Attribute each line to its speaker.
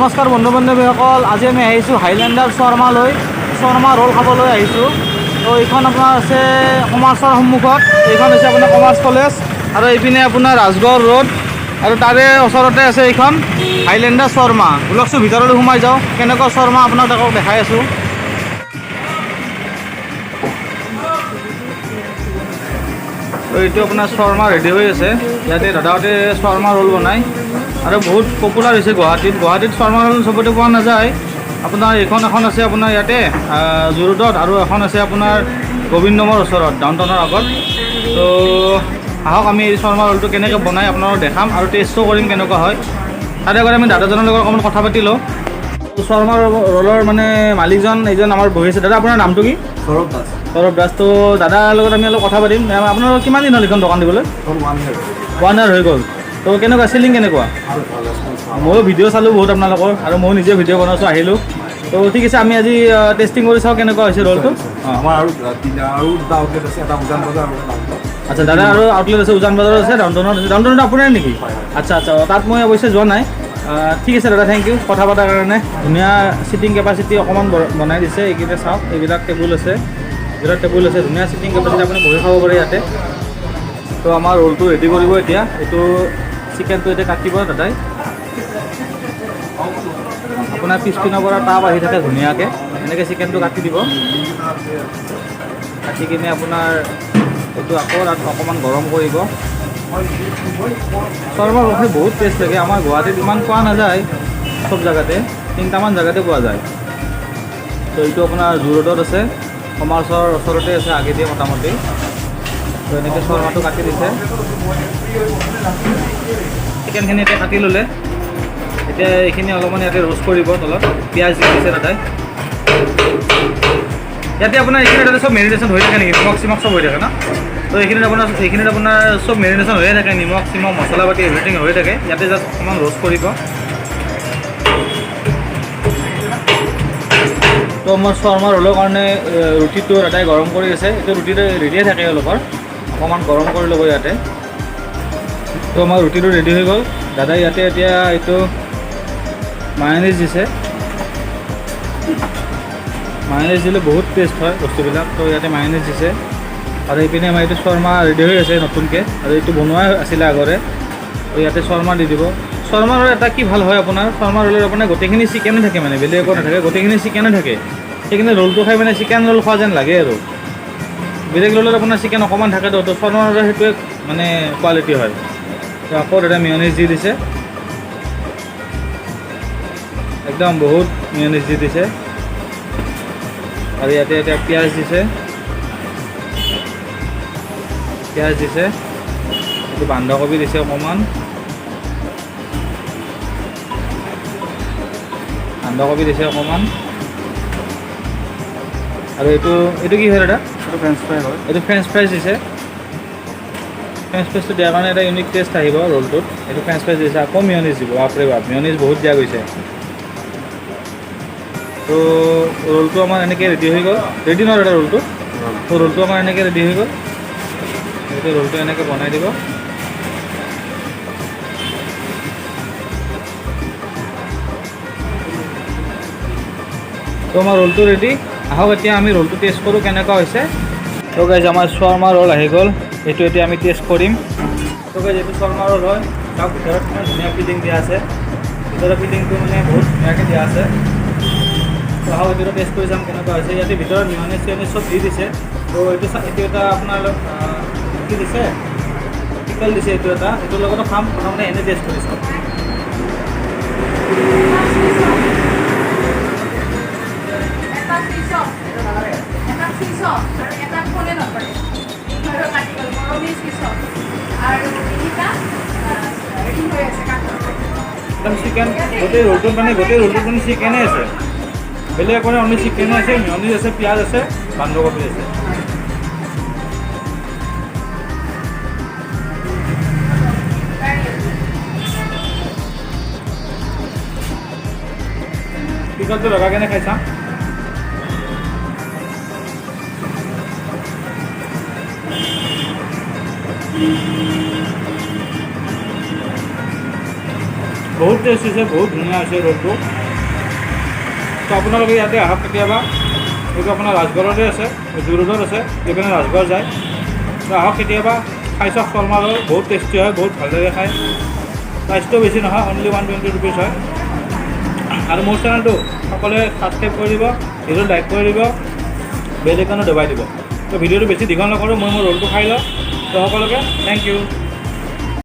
Speaker 1: নমস্কাৰ বন্ধু বান্ধৱীসকল, আজি আমি আহিছোঁ হাইলেণ্ডাৰ শৰ্মা ৰোল খাবলৈ আহিছোঁ। তো এইখন আপোনাৰ আছে কমাৰ্চৰ সন্মুখত, এইখন হৈছে আপোনাৰ কমাৰ্চ কলেজ আৰু এইপিনে আপোনাৰ ৰাজগড় ৰোড আৰু তাৰে ওচৰতে আছে এইখন হাইলেণ্ডাৰ শৰ্মা। বলকচোন ভিতৰলৈ সোমাই যাওঁ, কেনেকুৱা শৰ্মা আপোনাক দেখাই আছোঁ। তো এইটো আপোনাৰ শৰ্মা ৰেডি হৈ আছে। ইয়াতে দাদাহঁতে শৰ্মা ৰোল বনায় আৰু বহুত পপুলাৰ হৈছে গুৱাহাটীত শৰ্মা ৰোল চবতে পোৱা নাযায়। আপোনাৰ এখন আছে আপোনাৰ ইয়াতে জু-ৰোডত আৰু এখন আছে আপোনাৰ গোবিন্দমৰ ওচৰত ডাউনটাউনৰ আগত। তো আহক আমি এই শৰ্মা ৰোলটো কেনেকৈ বনাই আপোনালোকক দেখাম আৰু টেষ্টো কৰিম কেনেকুৱা হয়। তাৰে আগতে আমি দাদাজনৰ লগত অকণমান কথা পাতি লওঁ। শৰ্মা ৰোলৰ মানে মালিকজন এইজন আমাৰ বহি আছে। দাদা আপোনাৰ নামটো কি? সৌৰভ দাস। তো দাদাৰ লগত আমি অলপ কথা পাতিম। আপোনাৰ কিমান দিন হ'ল এইখন দোকান দিবলৈ? 1 year হৈ গ'ল। তো কেনেকুৱা চেলিং কেনেকুৱা? ময়ো ভিডিঅ' চালোঁ বহুত আপোনালোকৰ আৰু ময়ো নিজে ভিডিঅ' বনাইছোঁ, আহিলোঁ। তো ঠিক আছে, আমি আজি টেষ্টিং কৰি চাওঁ কেনেকুৱা হৈছে ৰোলটো।
Speaker 2: আমাৰ আৰু দুটা আউটলেট আছে, এটা উজান বজাৰ আৰু এটা ডাউনটাউন।
Speaker 1: আচ্ছা, দাদা আৰু আউটলেট আছে, উজান বজাৰত আছে, ডাউনটাউনত আছে। ডাউনটাউনত আপোনাৰ নেকি? আচ্ছা, তাত মই অৱশ্যে যোৱা নাই। ঠিক আছে দাদা, থেংক ইউ কথা পতাৰ কাৰণে। ধুনীয়া চিটিং কেপাচিটি অকণমান বনাই দিছে। এইকেইটা চাওক, এইবিলাক টেবুল আছে, ধুনীয়া চিটিং কেপাচিটি, আপুনি বহি খাব পাৰে ইয়াতে। তো আমাৰ ৰোলটো ৰেডি কৰিব এতিয়া। এইটো চিকেনটো এতিয়া কাটিব দাদাই। আপোনাৰ পিছপিনৰ পৰা টাপ আহি থাকে ধুনীয়াকৈ, এনেকৈ চিকেনটো কাটি দিব। কাটি কিনে আপোনাৰ এইটো আকৌ অকণমান গৰম কৰিব। শৰ্মা ৰোল বহুত টেষ্ট লাগে। আমাৰ গুৱাহাটীত ইমান পোৱা নাযায়, চব জেগাতে 3টামান জেগাতে পোৱা যায়। তো এইটো আপোনাৰ জু-ৰোডত আছে, কমাৰ্চৰ ওচৰতে আছে আগেদি মোটামুটি। তো এনেকৈ শৰ্মাটো কাটি দিছে। চিকেনখিনি এতিয়া কাটি ল'লে। এতিয়া এইখিনি অলপমান ইয়াতে ৰোষ্ট কৰিব তলত, পিঁয়াজ দি দিছে দাদাই। ইয়াতে আপোনাৰ এইখিনি তাতে চব মেৰিনেশ্যন হৈ থাকে নেকি? নিমখ চব হৈ থাকে ন? তো এইখিনিত আপোনাৰ চব মেৰিনেশ্যন হৈয়ে থাকে, নিমখ মছলা পাতি এভৰিথিং হৈ থাকে। ইয়াতে জাষ্ট অকণমান ৰোষ্ট কৰিব। তো আমাৰ শৰ্মা ৰোলৰ কাৰণে ৰুটিটো দাদাই গৰম কৰি আছে। এইটো ৰুটিটো ৰেডিয়ে থাকে অলপৰ, অকণমান গৰম কৰি ল'ব ইয়াতে। তো আমাৰ ৰুটিটো ৰেডি হৈ গ'ল। দাদাই ইয়াতে এতিয়া এইটো মায়োনিজ দিছে। মায়োনিজ দিলে বহুত টেষ্ট হয় বস্তুবিলাক। তো ইয়াতে মায়োনিজ দিছে আৰু এইপিনে আমাৰ এইটো শৰ্মা ৰেডি হৈ আছে নতুনকৈ, আৰু এইটো বনোৱা আছিলে আগৰে। তো ইয়াতে শৰ্মা দি দিব। শৰ্মা ৰোল এটা কি ভাল হয়, আপোনাৰ শৰ্মা ৰোলৰ আপোনাৰ গোটেইখিনি চিকেনে থাকে, মানে বেলেগ একো নাথাকে, গোটেইখিনি চিকেনে থাকে। সেইখিনি ৰোলটো খাই মানে চিকেন ৰোল খোৱা যেন লাগে আৰু। বেলেগ ৰোলত আপোনাৰ চিকেন অকণমান থাকে, তো শৰ্মা ৰোলৰ সেইটোৱে মানে কোৱালিটি হয়। তো আকৌ দাদা মেয়নিজ দি দিছে, একদম বহুত মেয়নিজ দি দিছে। আৰু ইয়াতে এতিয়া পিঁয়াজ দিছে, এইটো বন্ধাকবি দিছে অকণমান, আৰু এইটো কি হয় দাদা?
Speaker 2: এইটো ফ্ৰেঞ্চ ফ্ৰাই হয়।
Speaker 1: এইটো ফ্ৰেঞ্চ ফ্ৰাইজ দিছে। ফ্ৰেঞ্চ ফ্ৰাইজটো দিয়াৰ কাৰণে এটা ইউনিক টেষ্ট আহিব ৰোলটোত। এইটো ফ্ৰেঞ্চ ফ্ৰাইজ দিছে, আকৌ মেয়নিজ দিব। বাপৰে বাপ, মেয়নিজ বহুত দিয়া গৈছে। তো ৰোলটো আমাৰ এনেকৈ ৰেডি হৈ গ'ল। ৰেডি নহয় দাদা ৰোলটো? তো ৰোলটো আমাৰ এনেকৈ ৰেডি হৈ গ'ল। এতিয়া ৰোলটো এনেকৈ বনাই দিব। তো আমাৰ ৰোলটো ৰেডি। আহক এতিয়া আমি ৰোলটো টেষ্ট কৰোঁ কেনেকুৱা হৈছে। তো গাইজ, আমাৰ শৰ্মা ৰোল আহি গ'ল। এইটো এতিয়া আমি টেষ্ট কৰিম। তো গাইজ, এইটো শৰ্মা ৰোল হয়। তাৰ ভিতৰত কিমান ধুনীয়া ফিলিং দিয়া আছে, ভিতৰৰ ফিলিংটো মানে বহুত ধুনীয়াকৈ দিয়া আছে। তো আহক এইটো টেষ্ট কৰি চাম কেনেকুৱা হৈছে। ইয়াতে ভিতৰত মেয়নিজ চব দি দিছে। তো এইটো এটা আপোনাৰ কি দিছে, পিকল দিছে, এইটো এইটোৰ লগতো খাম। প্ৰথমতে এনেই টেষ্ট কৰি চাওঁ। একদম চিকেন, গোটেই ৰোলটোত মানে চিকেনে আছে, বেলেগ একো অনলি চিকেনে আছে, মেয়নিজ আছে, পিঁয়াজ আছে, বন্ধাকবি আছে। পিকলটো লগাই কেনে খাই চাম। বহুত টেষ্ট হৈছে, বহুত ধুনীয়া হৈছে ৰোলটো। তো আপোনালোকে ইয়াতে আহক কেতিয়াবা। এইটো আপোনাৰ ৰাজগড়তে আছে, জু ৰোডত আছে, এইপিনে ৰাজগড় যায়। তো আহক কেতিয়াবা, খাই চাওক শৰ্মা ৰোল, বহুত টেষ্টি হয়, বহুত ভাল লাগে খাই। প্ৰাইচটো বেছি নহয়, অনলি 120 ৰুপিজ হয়। আৰু মোৰ চেনেলটো সকলোৱে ছাবস্ক্ৰাইব কৰি দিব, ভিডিঅ'টো লাইক কৰি দিব, বেল আইকনটো দবাই দিব। তো ভিডিঅ'টো বেছি দীঘল নকৰোঁ, মই মোৰ ৰোলটো খাই লওঁ। তো সকলোকে থেংক ইউ।